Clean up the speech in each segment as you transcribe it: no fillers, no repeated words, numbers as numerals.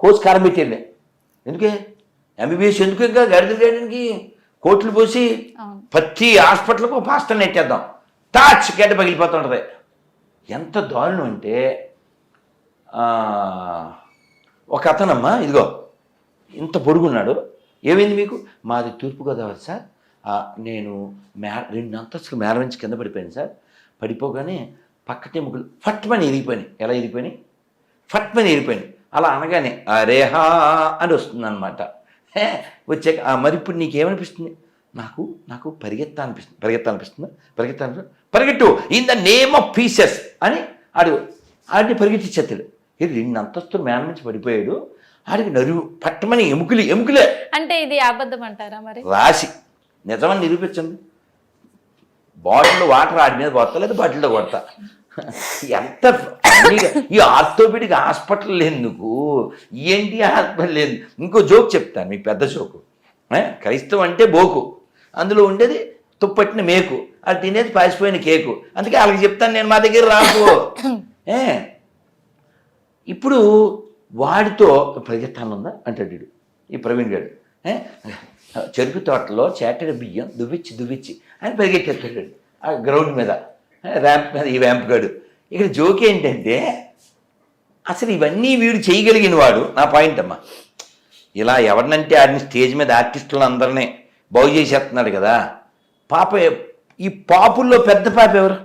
Coach కారం పెట్టేళ్ళే ఎందుకే MBBS ఎందుకు ఇంకా గడిదలు చేయడానికి కోట్లు పోసి ప్రతి హాస్పిటల్కు పాస్టర్ నెట్టేద్దాం టాచ్ గడ్డ పగిలిపోతుంటుంది. ఎంత దారుణం అంటే ఒక అతనమ్మా ఇదిగో ఇంత పొడుగున్నాడు, ఏమైంది మీకు? మాది తూర్పుగోదావరి సార్, నేను 2 అంతస్తులు మేడ నుంచి కింద పడిపోయాను సార్. పడిపోగానే పక్కటెముకలు ఫట్మని ఇరిగిపోయినాయి. ఎలా ఇరిగిపోయినాయి? ఫట్మని ఇరిగిపోయినాయి. అలా అనగానే అరేహా అని వస్తుందన్నమాట. వచ్చాక మరి ఇప్పుడు నీకేమనిపిస్తుంది? నాకు పరిగెత్తాలనిపిస్తుందా? పరిగెట్టు in the name of pieces అని ఆడిని పరిగెత్తిచ్చేస్తాడు. ఇది 2 అంతస్తులు మేడ నుంచి పడిపోయాడు, ఆడికి నరువు పట్టమని ఎముకలే అంటే ఇది అబద్ధం అంటారా? మరి రాసి నిజమని నిరూపించండి. బాటిల్లో వాటర్ ఆడి మీద కొడతా లేదా బాటిల్లో కొడతా. ఎంత ఈ ఆర్థోపెడిక్ హాస్పిటల్ ఎందుకు, ఏంటి హాస్పిటల్ లేదు. ఇంకో జోక్ చెప్తాను మీకు, పెద్ద జోకు. క్రైస్తవం అంటే బోకు, అందులో ఉండేది తుప్పట్టిన మేకు, అది తినేది పాసిపోయిన కేకు. అందుకే వాళ్ళకి చెప్తాను నేను, మా దగ్గర రాకు. ఇప్పుడు వాడితో పరిగెత్తాను ఉందా అంటాడు వీడు, ఈ ప్రవీణ్ గారు. చెరుకు తోటలో చేటడి బియ్యం దువ్విచ్చి అని పరిగెట్టేస్తాడు ఆ గ్రౌండ్ మీద, ర్యాంప్ మీద. ఈ ర్యాంప్ గాడు ఇక్కడ జోక్ ఏంటంటే, అసలు ఇవన్నీ వీడు చేయగలిగిన వాడు. నా పాయింట్ అమ్మా, ఇలా ఎవరినంటే ఆడిని స్టేజ్ మీద ఆర్టిస్టులను అందరినీ బాగు చేసేస్తున్నాడు కదా. పాప ఈ పాపుల్లో పెద్ద పాప ఎవరు?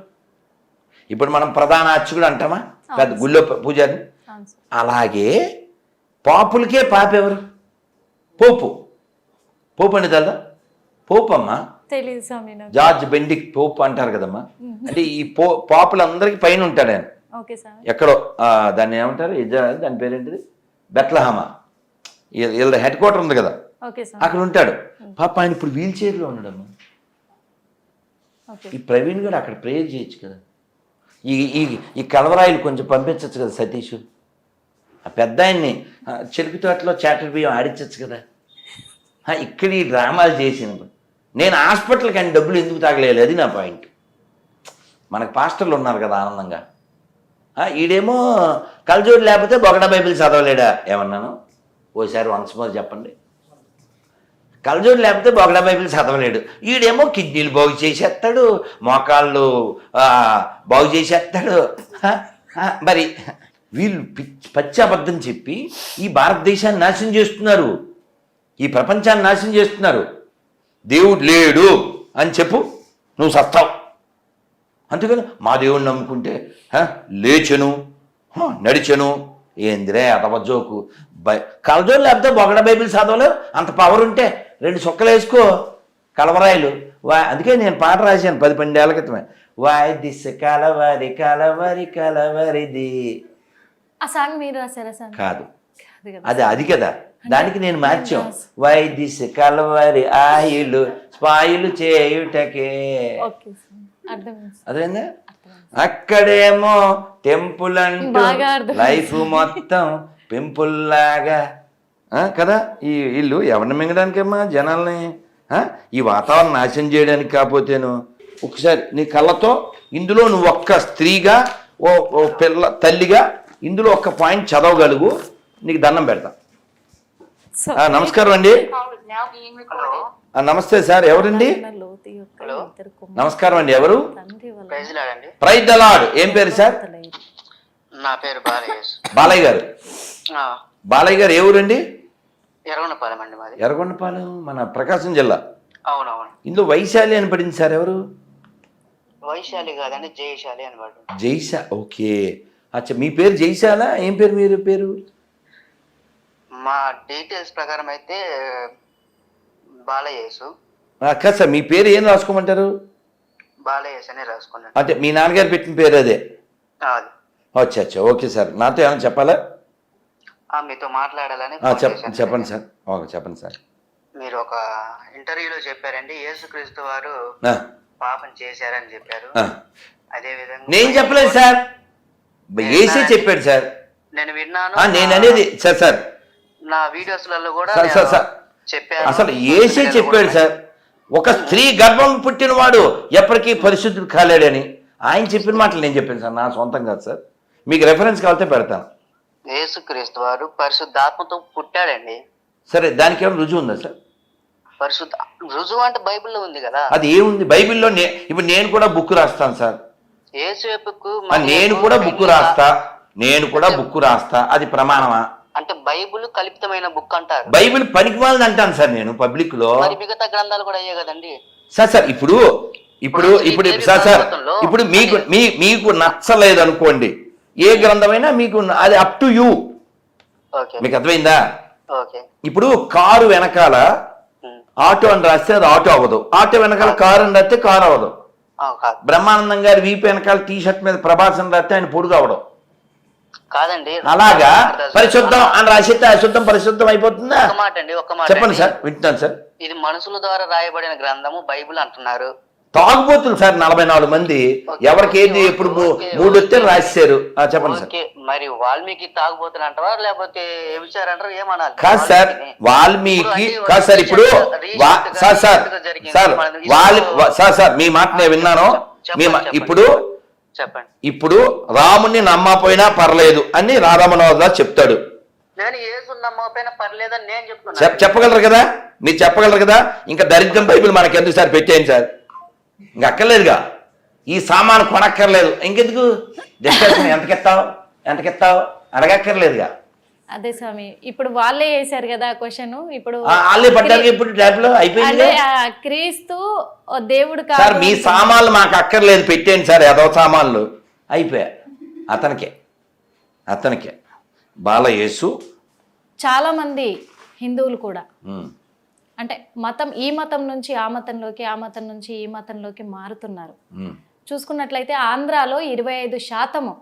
ఇప్పుడు మనం ప్రధాన అర్చకుడు అంటామా, పెద్ద గుళ్ళో పూజారిని. అలాగే పాపులకే పాప ఎవరు? పోపు అని తెలదా? పోపు అమ్మా, జార్జ్ బెండిక్ పోప్ అంటారు కదమ్మా. అంటే ఈ పాపులందరికీ పైన ఉంటాడు ఆయన, ఎక్కడో దాన్ని ఏమంటారు, దాని పేరేంటిది, బెత్లహమా, వీళ్ళ హెడ్ క్వార్టర్ ఉంది కదా, అక్కడ ఉంటాడు. పాప ఆయన ఇప్పుడు వీల్ చైర్లో ఉన్నాడమ్మా. ఈ ప్రవీణ్ గారు అక్కడ ప్రేయర్ చేయొచ్చు కదా, ఈ కలవరాయిలు కొంచెం పంపించవచ్చు కదా సతీష్. ఆ పెద్ద ఆయన్ని చెరుకు తోటలో చేటడి బియ్యం ఆడించవచ్చు కదా. ఇక్కడ ఈ డ్రామాలు చేసినప్పుడు నేను హాస్పిటల్కి ఆయన డబ్బులు ఎందుకు తాగలేదు, అది నా పాయింట్. మనకు పాస్టర్లు ఉన్నారు కదా ఆనందంగా. ఈడేమో కలజోడు లేకపోతే బొగడ బైబిల్ చదవలేడా ఏమన్నాను? ఓసారి వన్స్ మోర్ చెప్పండి. కలజోడు లేకపోతే బొగడ బైబిల్ చదవలేడు. ఈడేమో కిడ్నీలు బాగు చేసేస్తాడు, మోకాళ్ళు బాగు చేసేస్తాడు. మరి వీళ్ళు పచ్చి అబద్ధం చెప్పి ఈ భారతదేశాన్ని నాశనం చేస్తున్నారు, ఈ ప్రపంచాన్ని నాశనం చేస్తున్నారు. దేవుడు లేడు అని చెప్పు, నువ్వు సస్తావు. అంతేకాదు మా దేవుడిని నమ్ముకుంటే లేచెను నడిచెను. ఏందిరే అతవజోకు. కలజోలు లేకపోతే బొగడ బైబిల్ చదవలేవు. అంత పవర్ ఉంటే 2 సుక్కలు వేసుకో కలవరాయిలు. అందుకే నేను పాట రాశాను 10-12 ఏళ్ల క్రితమే. వాయ్ దిస్ కలవరి కలవరి కలవరిది. ఆ సాంగ్ మీరు రాశారా సార్? కాదు, అది కదా, దానికి నేను మార్చాం. Why this Kolaveri oil spoil చేయుటకే. అదేందా? అక్కడేమో టెంపుల్ అంటూ లైఫ్ మొత్తం పెంపుల్ లాగా కదా. ఈ ఇల్లు ఎవరిని మింగడానికమ్మా? జనాల్ని ఈ వాతావరణం నాశనం చేయడానికి. కాకపోతేను ఒకసారి నీ కళ్ళతో ఇందులో నువ్వు ఒక్క స్త్రీగా ఓ పిల్ల తల్లిగా ఇందులో ఒక్క పాయింట్ చదవగలుగు, నీకు దండం పెడతా. నమస్కారం అండి. నమస్తే సార్, ఎవరండి? నమస్కారం అండి, ఎవరు? Praise the lord. ఏం పేరు సార్? నా పేరు బాలయ్య గారు. బాలయ్య గారు ఏ ఊరండి? ఎర్రగొండపాలెం అండి మాది. ఎర్రగొండపాలెం మన ప్రకాశం జిల్లా. అవునవును. ఇందులో వైశాలి అని పడింది సార్, ఎవరు? వైశాలి కాదండి, జయశాలి అని పడింది. జైశా, ఓకే. అచ్చా, మీ పేరు జైశాలా? ఏం పేరు మీరు పేరు? మా డీటెయిల్స్ ప్రకారం అయితే బాలయేసు. కాదు సార్, మీ పేరు ఏం రాసుకోమంటారు? బాలయేసు అని రాసుకున్నాను. అంటే మీ నాన్నగారు పెట్టిన పేరు అదే? అచ్చా, ఓకే సార్. నాతో ఏమైనా చెప్పాలా? మీతో మాట్లాడాలని. చెప్పండి సార్. ఓకే, చెప్పండి సార్. మీరు ఒక ఇంటర్వ్యూలో చెప్పారండి, యేసుక్రీస్తు వారు పాపం చేశారని చెప్పారు. అదే విధంగా నేను చెప్పలేదు సార్, ఏసే చెప్పాడు సార్. నేను విన్నాను. నేను అనేది సార్ నా వీడియోస్లలో కూడా చెప్పాను. అసలు ఏసే చెప్పాడు సార్, ఒక స్త్రీ గర్భం పుట్టినవాడు ఎప్పటికీ పరిశుద్ధుడు కాలేడని ఆయన చెప్పిన మాటలు నేను చెప్పాను సార్, నా సొంతం కాదు సార్. మీకు రెఫరెన్స్ కావాలంటే పెడతాను. యేసుక్రీస్తు వారు పరిశుద్ధాత్మతో పుట్టాడండి. సరే, దానికి ఏమైనా రుజువు ఉందా సార్? పరిశుద్ధ రుజువు అంటే బైబిల్లో ఉంది కదా. అది ఏముంది బైబిల్లో? ఇప్పుడు నేను కూడా బుక్ రాస్తాను సార్. యేసుకు నేను కూడా బుక్ రాస్తా, అది ప్రమాణమా? అంటే బైబిల్ కల్పితమైన బుక్ అంటారు. బైబిల్ పనికిమాలని అంటాను సార్ నేను పబ్లిక్ లో. మరి మిగతా గ్రంథాలు కూడా అయ్యే కదండి సార్. ఇప్పుడు మీకు నచ్చలేదు అనుకోండి, ఏ గ్రంథమైనా మీకు అది అప్ టు యూ. మీకు అర్థమైందా? ఇప్పుడు కారు వెనకాల ఆటో అని రాస్తే అది ఆటో అవ్వదు, ఆటో వెనకాల కారు అని రాస్తే కారు అవ్వదు. బ్రహ్మానందం గారి వీపు వెనకాల టీ షర్ట్ మీద ప్రభాస్ అని రాస్తే ఆయన పొడుగు అవ్వడం కాదండి. అలాగా పరిశుద్ధం అని రాసితే అశుద్ధం పరిశుద్ధం అయిపోతుందా? ఒక మాట చెప్పండి సార్, వింటున్నాను సార్. ఇది మనుషుల ద్వారా రాయబడిన గ్రంథము బైబిల్ అంటున్నారు. తాగుబోతులు సార్ 44 మంది, ఎవరికి ఏది ఎప్పుడు మూడు వస్తే రాశారు. చెప్పండి సార్. మరి వాల్మీకి తాగుబోతులు అంటారా లేకపోతే ఏమిచారంటారు ఏమన్నారు? కాదు సార్, వాల్మీకి కాదు సార్. ఇప్పుడు సార్ మీ మాట నేను విన్నాను. ఇప్పుడు చెప్పండి. ఇప్పుడు రాముని నమ్మపోయినా పర్లేదు అని రాధామనోహర్ చెప్తాడు. నేను యేసు నమ్మకపోయినా పర్లేదని నేను చెప్తున్నా. చెప్పగలరు కదా, మీరు చెప్పగలరు కదా. ఇంకా దరిద్రం బైబిల్ మనకి ఎందుకు సార్, పెట్టేయండి సార్, ఇంక అక్కర్లేదుగా. ఈ సామాను కొనక్కర్లేదు, ఇంకెందుకు డిస్కషన్? ఎంతకెత్తావు అడగక్కర్లేదుగా. అదే స్వామి, ఇప్పుడు వాళ్ళే వేసారు కదా క్వశ్చన్. ఇప్పుడు వాళ్ళే పడ్డారు. ఇప్పుడు ట్యాబ్లో అయిపోయింది. క్రీస్తు దేవుడు సార్, మీ సామాన్లు మాకు అక్కర్లేదు, పెట్టేయండి సార్. ఏదో సామాన్లు అయిపోయా. అతనికే బాలయేసు. చాలా మంది హిందువులు కూడా అంటే ఈ మతం నుంచి ఆ మతంలోకి, ఆ మతం నుంచి ఈ మతంలోకి మారుతున్నారు. చూసుకున్నట్లయితే ఆంధ్రాలో 25%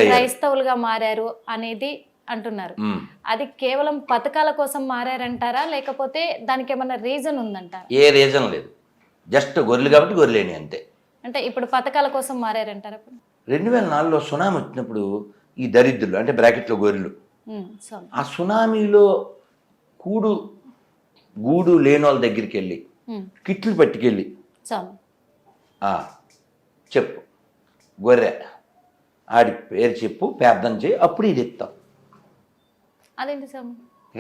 క్రైస్తవులుగా మారారు అనేది అంటున్నారు. అది కేవలం పథకాల కోసం మారారంటారా, లేకపోతే దానికి ఏమన్నా రీజన్ ఉందంటారా? ఏ రీజన్ లేదు, జస్ట్ గొర్రెలు కాబట్టి గొర్రెలేని అంతే. అంటే ఇప్పుడు పథకాల కోసం మారారంటారా? 2004లో సునామీ వచ్చినప్పుడు ఈ దరిద్రులు అంటే బ్రాకెట్లో గొర్రెలు, ఆ సునామీలో గూడు లేని వాళ్ళ దగ్గరికి వెళ్ళి కిట్లు పట్టుకెళ్ళి చెప్పు గొర్రె ఆడి పేరు చెప్పు, ప్రార్థన చేయి, అప్పుడు ఇది ఎత్తాం. అదేంటి సార్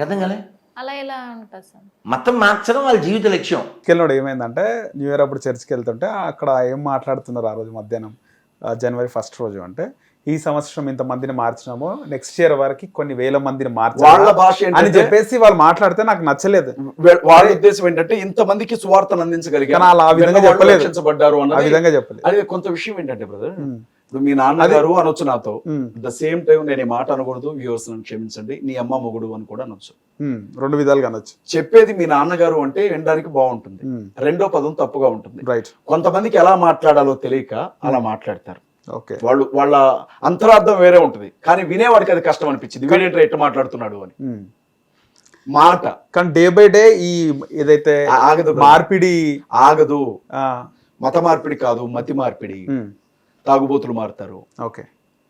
అర్థం కాలే? అలా ఎలా ఉంటుంది సార్? మతం మార్చడం వాళ్ళ జీవిత లక్ష్యం. వెళ్ళినప్పుడు ఏమైందంటే న్యూ ఇయర్ అప్పుడు చర్చికి వెళ్తుంటే అక్కడ ఏం మాట్లాడుతున్నారు ఆ రోజు మధ్యాహ్నం, జనవరి 1 రోజు, అంటే ఈ సంవత్సరం ఇంతమందిని మార్చినాము, నెక్స్ట్ ఇయర్ వరకు కొన్ని వేల మందిని మార్చాలి అని చెప్పేసి వాళ్ళు మాట్లాడితే నాకు నచ్చలేదు. వాళ్ళ ఉద్దేశం ఏంటంటే ఇంతమందికి సువార్తను అందించగలిగారు, ఆ విధంగా చెప్పలేదు. ఆ విధంగా చెప్పలేదు. అదే కొంత విషయం ఏంటంటే బ్రదర్, ఇప్పుడు మీ నాన్నగారు అనొచ్చు నాతో, ద సేమ్ టైం నేను ఈ మాట అనకూడదు, వ్యూవర్స్ నన్ను క్షమించండి, నీ అమ్మ మొగుడు అని కూడా అనొచ్చు. 2 విధాలుగా అనొచ్చు. చెప్పేది మీ నాన్నగారు అంటే వినడానికి బాగుంటుంది, రెండో పదం తప్పుగా ఉంటుంది. రైట్. కొంతమందికి ఎలా మాట్లాడాలో తెలియక అలా మాట్లాడతారు. ఓకే, వాళ్ళ అంతరార్థం వేరే ఉంటుంది, కానీ వినేవాడికి అది కష్టం అనిపించింది, వీడేంటి ఎట్లా మాట్లాడుతున్నాడు అని మాట. కానీ డే బై డే ఈ ఏదైతే ఆగదు, మార్పిడి ఆగదు. మత మార్పిడి కాదు, మతి మార్పిడి. తాగుబోతులు మారుతారు, ఓకే,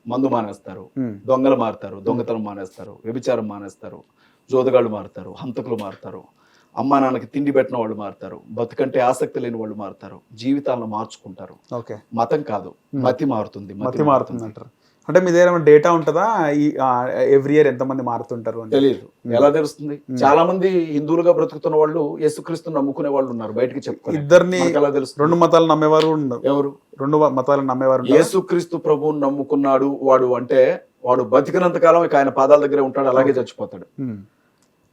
మందు మానేస్తారు, దొంగలు మారుతారు, దొంగతనం మానేస్తారు, వ్యభిచారం మానేస్తారు, జోదగాళ్ళు మారుతారు, హంతకులు మారుతారు, అమ్మా నాన్నకి తిండి పెట్టిన వాళ్ళు మారుతారు, బతుకంటే ఆసక్తి లేని వాళ్ళు మారుతారు, జీవితాలను మార్చుకుంటారు. ఓకే, మతం కాదు, మతి మారుతుంది. మతి మారుతుంది అంటారు. అంటే మీ దగ్గర డేటా ఉంటుందా ఎవ్రీ ఇయర్ ఎంతమంది మారుతుంటారు అని? తెలియదు. ఎలా తెలుస్తుంది? చాలా మంది హిందువులుగా బ్రతుకుతున్న వాళ్ళు యేసుక్రీస్తుని నమ్ముకునే వాళ్ళు ఉన్నారు, బయటకి చెప్పుకోరు. ఇద్దరిని ఎలా తెలుస్తుంది? 2 మతాలు నమ్మేవారు ఎవరు? 2 మతాలు నమ్మేవారు. యేసుక్రీస్తు ప్రభువుని నమ్ముకున్నాడు వాడు అంటే వాడు బతికినంత కాలం ఆయన పాదాల దగ్గరే ఉంటాడు, అలాగే చచ్చిపోతాడు.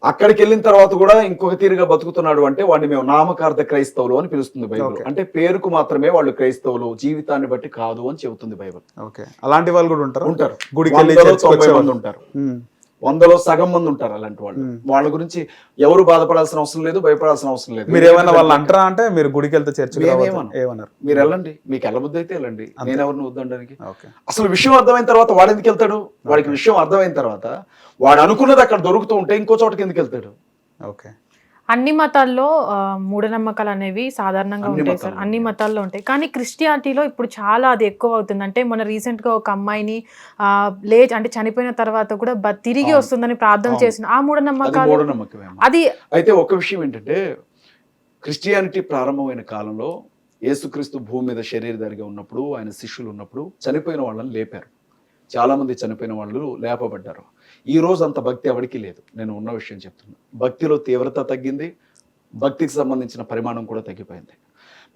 అక్కడికి వెళ్ళిన తర్వాత కూడా ఇంకొక తీరుగా బతుకుతున్నాడు అంటే వాడిని మేము నామకార్థ క్రైస్తవులు అని పిలుస్తుంది బైబిల్. అంటే పేరుకు మాత్రమే వాళ్ళు క్రైస్తవులు, జీవితాన్ని బట్టి కాదు అని చెబుతుంది బైబిల్. ఓకే, అలాంటి వాళ్ళు కూడా ఉంటారు. గుడికి 90 మంది ఉంటారు, 100లో సగం మంది ఉంటారు అలాంటి వాళ్ళు. వాళ్ళ గురించి ఎవరు బాధపడాల్సిన అవసరం లేదు, భయపడాల్సిన అవసరం లేదు. మీరు ఏమైనా వాళ్ళు అంటారా? అంటే మీరు గుడికి వెళ్తే చర్చ ఏమన్నారు? మీరు వెళ్ళండి, మీకు వెళ్ళబుద్ధి అయితే వెళ్ళండి, నేను ఎవరిని వద్దనడానికి. అసలు విషయం అర్థమైన తర్వాత వాడు ఎందుకు వెళ్తాడు? వాడికి విషయం అర్థమైన తర్వాత వాడు అనుకున్నది అక్కడ దొరుకుతూ ఉంటే ఇంకో చోటకి ఎందుకు వెళ్తాడు? ఓకే, అన్ని మతాల్లో మూఢనమ్మకాలు అనేవి సాధారణంగా ఉంటాయి సార్, అన్ని మతాల్లో ఉంటాయి. కానీ క్రిస్టియానిటీలో ఇప్పుడు చాలా అది ఎక్కువ అవుతుంది. అంటే మన రీసెంట్గా ఒక అమ్మాయిని అంటే చనిపోయిన తర్వాత కూడా తిరిగి వస్తుందని ప్రార్థన చేసిన ఆ మూఢనమ్మకాలు. అది అయితే ఒక విషయం ఏంటంటే, క్రిస్టియానిటీ ప్రారంభమైన కాలంలో యేసుక్రీస్తు భూమి మీద శరీరధారిగా ఉన్నప్పుడు, ఆయన శిష్యులు ఉన్నప్పుడు చనిపోయిన వాళ్ళని లేపారు. చాలా మంది చనిపోయిన వాళ్ళు లేపబడ్డారు. ఈ రోజు అంత భక్తి ఎవరికి లేదు. నేను ఉన్న విషయం చెప్తున్నా. భక్తిలో తీవ్రత తగ్గింది, భక్తికి సంబంధించిన పరిమాణం కూడా తగ్గిపోయింది.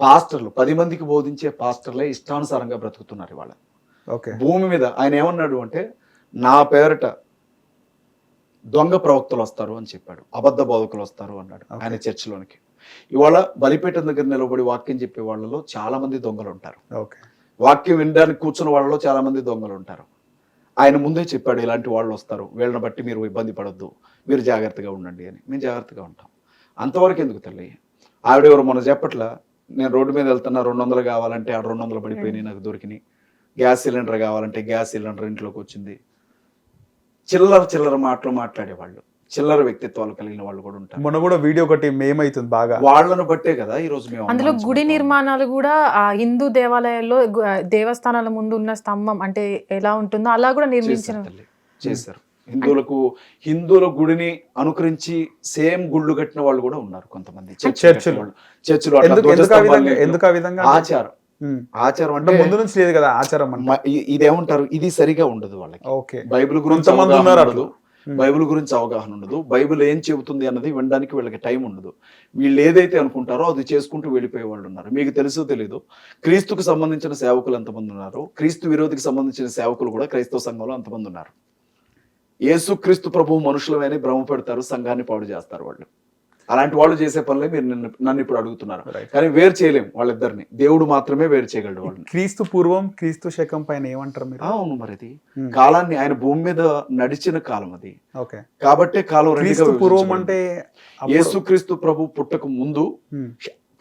పాస్టర్లు 10 మందికి బోధించే పాస్టర్లే ఇష్టానుసారంగా బ్రతుకుతున్నారు ఇవాళ ఓకే. భూమి మీద. ఆయన ఏమన్నాడు అంటే, నా పేరట దొంగ ప్రవక్తలు వస్తారు అని చెప్పాడు, అబద్ధ బోధకులు వస్తారు అన్నాడు ఆయన చర్చిలోనికి. ఇవాళ బలిపీఠం దగ్గర నిలబడి వాక్యం చెప్పే వాళ్ళలో చాలా మంది దొంగలు ఉంటారు. ఓకే. వాక్యం వినడానికి కూర్చున్న వాళ్ళలో చాలా మంది దొంగలు ఉంటారు. ఆయన ముందే చెప్పాడు, ఇలాంటి వాళ్ళు వస్తారు, వీళ్ళని బట్టి మీరు ఇబ్బంది పడొద్దు, మీరు జాగ్రత్తగా ఉండండి అని. మేము జాగ్రత్తగా ఉంటాం. అంతవరకు ఎందుకు తల్లి? ఆవిడెవరు మొన్న చెప్పట్ల, నేను రోడ్డు మీద వెళ్తున్నా 200 కావాలంటే ఆ 200 పడిపోయినాయి, నాకు దొరికినాయి. గ్యాస్ సిలిండర్ కావాలంటే గ్యాస్ సిలిండర్ ఇంట్లోకి వచ్చింది. చిల్లర మాటలు మాట్లాడేవాళ్ళు, చిల్లర వ్యక్తిత్వాలు కలిగిన వాళ్ళు కూడా ఉంటారు. మొన్న కూడా వీడియో ఒకటి మేమైతుంది బాగా, వాళ్ళను బట్టే కదా ఈ రోజు మేము అందులో గుడి నిర్మాణాలు కూడా ఆ హిందూ దేవాలయాల్లో దేవస్థానాల ముందు ఉన్న స్తంభం అంటే ఎలా ఉంటుందో అలా కూడా నిర్మించిన చేశారు. హిందువుల గుడిని అనుకరించి సేమ్ గుళ్ళు కట్టిన వాళ్ళు కూడా ఉన్నారు కొంతమంది. చర్చిలు ఆచారం అంటే ముందు నుంచి లేదు కదా ఆచారం. ఇదేమంటారు, ఇది సరిగా ఉండదు వాళ్ళకి. బైబిల్ గురించి బైబిల్ గురించి అవగాహన ఉండదు. బైబిల్ ఏం చెబుతుంది అన్నది వినడానికి వీళ్ళకి టైం ఉండదు. వీళ్ళు ఏదైతే అనుకుంటారో అది చేసుకుంటూ వెళ్ళిపోయే వాళ్ళు ఉన్నారు. మీకు తెలుసో తెలీదు, క్రీస్తుకు సంబంధించిన సేవకులు ఎంతమంది ఉన్నారు, క్రీస్తు విరోధికి సంబంధించిన సేవకులు కూడా క్రైస్తవ సంఘంలో అంతమంది ఉన్నారు. యేసుక్రీస్తు ప్రభువు మనుషులమని భ్రమ పెడతారు, సంఘాన్ని పాడు చేస్తారు వాళ్ళు. అలాంటి వాళ్ళు చేసే పనులే మీరు నన్ను ఇప్పుడు అడుగుతున్నారు. కానీ వేరు చేయలేం వాళ్ళిద్దరిని, దేవుడు మాత్రమే వేరు చేయగలడు వాళ్ళని. క్రీస్తు పూర్వం క్రీస్తు శకం పైన ఏమంటారు మీరు? అవును, మరి అది కాలాన్ని ఆయన భూమి మీద నడిచిన కాలం అది. ఓకే. కాబట్టే కాలం పూర్వం అంటే యేసుక్రీస్తు ప్రభు పుట్టక ముందు.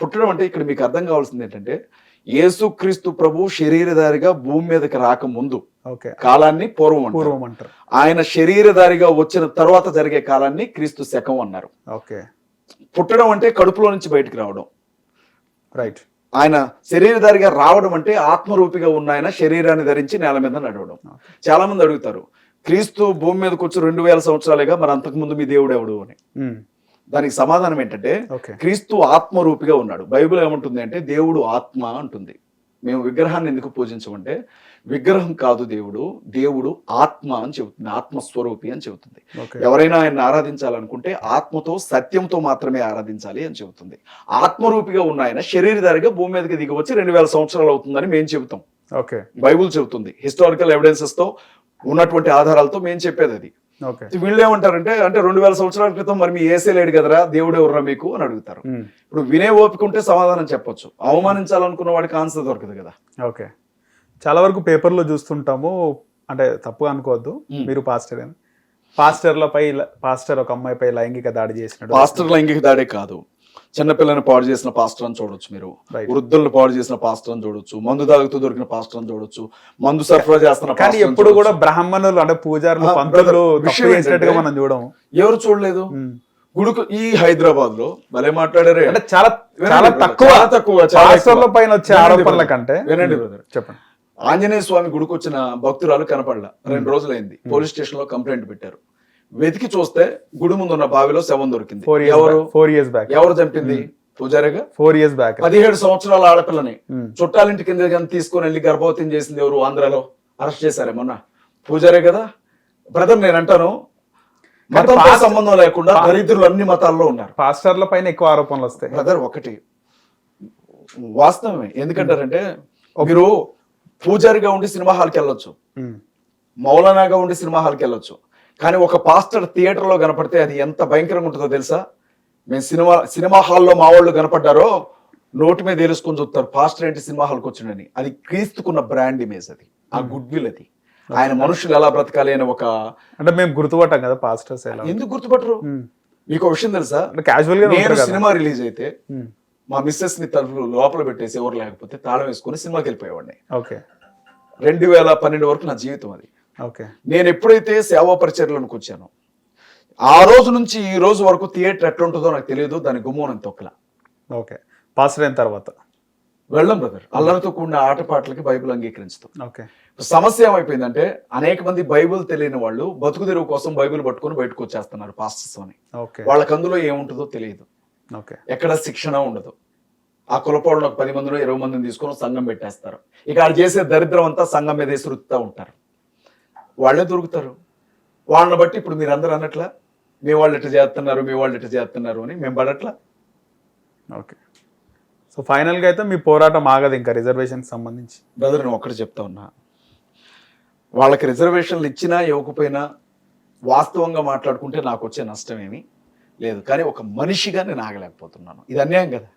పుట్టడం అంటే ఇక్కడ మీకు అర్థం కావాల్సింది ఏంటంటే, యేసుక్రీస్తు ప్రభు శరీరధారిగా భూమి మీదకి రాకముందు కాలాన్ని పూర్వం అంటారు. ఆయన శరీరధారిగా వచ్చిన తర్వాత జరిగే కాలాన్ని క్రీస్తు శకం అన్నారు. పుట్టడం అంటే కడుపులో నుంచి బయటకు రావడం. రైట్. ఆయన శరీరధారిగా రావడం అంటే ఆత్మరూపిగా ఉన్న ఆయన శరీరాన్ని ధరించి నేల మీద నడవడం. చాలా మంది అడుగుతారు, క్రీస్తు భూమి మీదకి వచ్చి 2000 సంవత్సరాలుగా, మరి అంతకు ముందు మీ దేవుడు ఎవడు అని. దానికి సమాధానం ఏంటంటే, క్రీస్తు ఆత్మరూపిగా ఉన్నాడు. బైబిల్ ఏమంటుంది అంటే, దేవుడు ఆత్మ అంటుంది. మేము విగ్రహాన్ని ఎందుకు పూజించమంటే, విగ్రహం కాదు దేవుడు, దేవుడు ఆత్మ అని చెబుతుంది, ఆత్మస్వరూపి అని చెబుతుంది. ఎవరైనా ఆయన్ని ఆరాధించాలనుకుంటే ఆత్మతో సత్యంతో మాత్రమే ఆరాధించాలి అని చెబుతుంది. ఆత్మరూపిగా ఉన్న ఆయన శరీరధారిగా భూమి మీదకి దిగి వచ్చి 2000 సంవత్సరాలు అవుతుందని మేము చెబుతాం. బైబుల్ చెబుతుంది, హిస్టారికల్ ఎవిడెన్సెస్ తో ఉన్నటువంటి ఆధారాలతో మేము చెప్పేది అది. వీళ్ళు ఏమంటారంటే, అంటే 2000 సంవత్సరాల క్రితం మరి మీ ఏసే లేడు కదరా, దేవుడే ఉర్రా మీకు అని అడుగుతారు. ఇప్పుడు వినే ఓపిక ఉంటే సమాధానం చెప్పొచ్చు, అవమానించాలనుకున్న వాడికి ఆన్సర్ దొరకదు కదా. ఓకే. చాలా వరకు పేపర్లో చూస్తుంటాము, అంటే తప్పుగా అనుకోవద్దు, మీరు పాస్టర్ ఒక అమ్మాయిపై లైంగిక దాడి చేసినట్టు. పాస్టర్ లైంగిక దాడే కాదు, చిన్నపిల్లని పాడు చేసిన పాస్టర్ అని చూడొచ్చు, మీరు వృద్ధులను పాడు చేసిన పాస్టర్ అని చూడొచ్చు, మందు తాగుతూ దొరికిన పాస్టర్ అని చూడొచ్చు, మందు సరఫరా చేస్తున్న. కానీ ఎప్పుడు కూడా బ్రాహ్మణులు అంటే పూజారులు పంతులు చేసినట్టుగా మనం చూడము. ఎవరు చూడలేదు. గుడుకు ఈ హైదరాబాద్ లో భలే మాట్లాడారు. అంటే చాలా తక్కువ పైన వచ్చే ఆరోపణల కంటే. వినండి బ్రదర్, చెప్పండి. ఆంజనేయ స్వామి గుడికి వచ్చిన భక్తురాలు కనపడలా, 2 రోజులైంది. పోలీస్ స్టేషన్ లో కంప్లైంట్ పెట్టారు. వెతికి చూస్తే గుడి ముందు ఉన్న బావిలో శవం దొరికింది. 4 years బ్యాక్. ఎవరు చంపింది? పూజారిగా. 4 years బ్యాక్. 17 సంవత్సరాల ఆడపిల్లని చుట్టాలింటి కింద తీసుకొని వెళ్ళి గర్భవతిని చేసింది ఎవరు? ఆంధ్రాలో అరెస్ట్ చేశారే మొన్న. పూజారే కదా. బ్రదర్, నేను అంటాను, మతంతో సంబంధం లేకుండా దరిద్రులు అన్ని మతాల్లో ఉన్నారు. పాస్టర్ల పైన ఎక్కువ ఆరోపణలు వస్తాయి. బ్రదర్, ఒకటి వాస్తవమే. ఎందుకంటారంటే, మీరు పూజారిగా ఉండి సినిమా హాల్కి వెళ్ళొచ్చు, మౌలానాగా ఉండి సినిమా హాల్కి వెళ్ళొచ్చు, కానీ ఒక పాస్టర్ థియేటర్లో కనపడితే అది ఎంత భయంకరంగా ఉంటుందో తెలుసా? మేము సినిమా హాల్లో మా వాళ్ళు కనపడ్డారో నోటి మీద ఏలుసుకొని చూస్తారు, పాస్టర్ ఏంటి సినిమా హాల్కి వచ్చిండని. అది క్రీస్తుకున్న బ్రాండ్ ఇమేజ్, అది ఆ గుడ్ విల్, అది ఆయన మనుషులు ఎలా బ్రతకాలి అని ఒక. అంటే మేము గుర్తుపట్టాం కదా పాస్టర్స్. ఎందుకు గుర్తుపట్టరు? మీకు విషయం తెలుసా? క్యాజువల్ గా నేను సినిమా రిలీజ్ అయితే మా మిస్సెస్ ని తలుపులు లోపల పెట్టేసి ఎవరు లేకపోతే తాళం వేసుకుని సినిమాకి వెళ్ళిపోయేవాడిని. 2012 వరకు నా జీవితం అది. నేను ఎప్పుడైతే సేవా పరిచర్యలోకి వచ్చానో ఆ రోజు నుంచి ఈ రోజు వరకు థియేటర్ ఎట్లా ఉంటుందో నాకు తెలియదు, దాని గుమ్మం తొక్కలా. పాస్టర్ అయిన తర్వాత వెళ్ళం బ్రదర్. అల్లరితో కూడిన ఆటపాటలకి బైబిల్ అంగీకరించుతాం. సమస్య ఏమైపోయిందంటే, అనేక మంది బైబిల్ తెలియని వాళ్ళు బతుకు తెరువు కోసం బైబిల్ పట్టుకుని బయటకు వచ్చేస్తున్నారు పాస్టర్స్ అని. వాళ్ళకి అందులో ఏముంటుందో తెలియదు, ఎక్కడ శిక్షణ ఉండదు. ఆ కులపోళ్ళలో 10 మందిలో 20 మందిని తీసుకొని సంఘం పెట్టేస్తారు. ఇక వాళ్ళు చేసే దరిద్రం అంతా సంఘం మీద రుత్తా ఉంటారు. వాళ్ళే దొరుకుతారు. వాళ్ళని బట్టి ఇప్పుడు మీరు అందరూ అన్నట్లా మీ వాళ్ళు ఇట్లా చేస్తున్నారు, మీ వాళ్ళు ఇట్లా చేస్తున్నారు అని మేము పడట్లా. ఓకే. సో ఫైనల్గా అయితే మీ పోరాటం ఆగదు ఇంకా రిజర్వేషన్కి సంబంధించి. బ్రదర్ నేను ఒకటి చెప్తా ఉన్నా, వాళ్ళకి రిజర్వేషన్లు ఇచ్చినా ఇవ్వకపోయినా వాస్తవంగా మాట్లాడుకుంటే నాకు వచ్చే నష్టం ఏమీ లేదు. కానీ ఒక మనిషిగా నేను ఆగలేకపోతున్నాను. ఇది అన్యాయం కదా?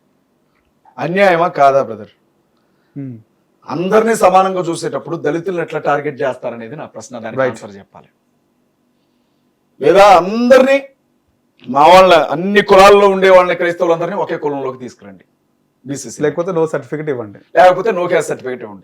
అన్యాయమా కాదా బ్రదర్? అందరినీ సమానంగా చూసేటప్పుడు దళితులను ఎట్లా టార్గెట్ చేస్తారనేది నా ప్రశ్న. దానికి ఆన్సర్ చెప్పాలి. లేదా అందరినీ మా వాళ్ళ అన్ని కులాల్లో ఉండే వాళ్ళని క్రైస్తవులందరినీ ఒకే కులంలోకి తీసుకురండి, బీసీసీ. లేకపోతే నో సర్టిఫికేట్ ఇవ్వండి, లేకపోతే నో క్యాస్ట్ సర్టిఫికేట్ ఇవ్వండి.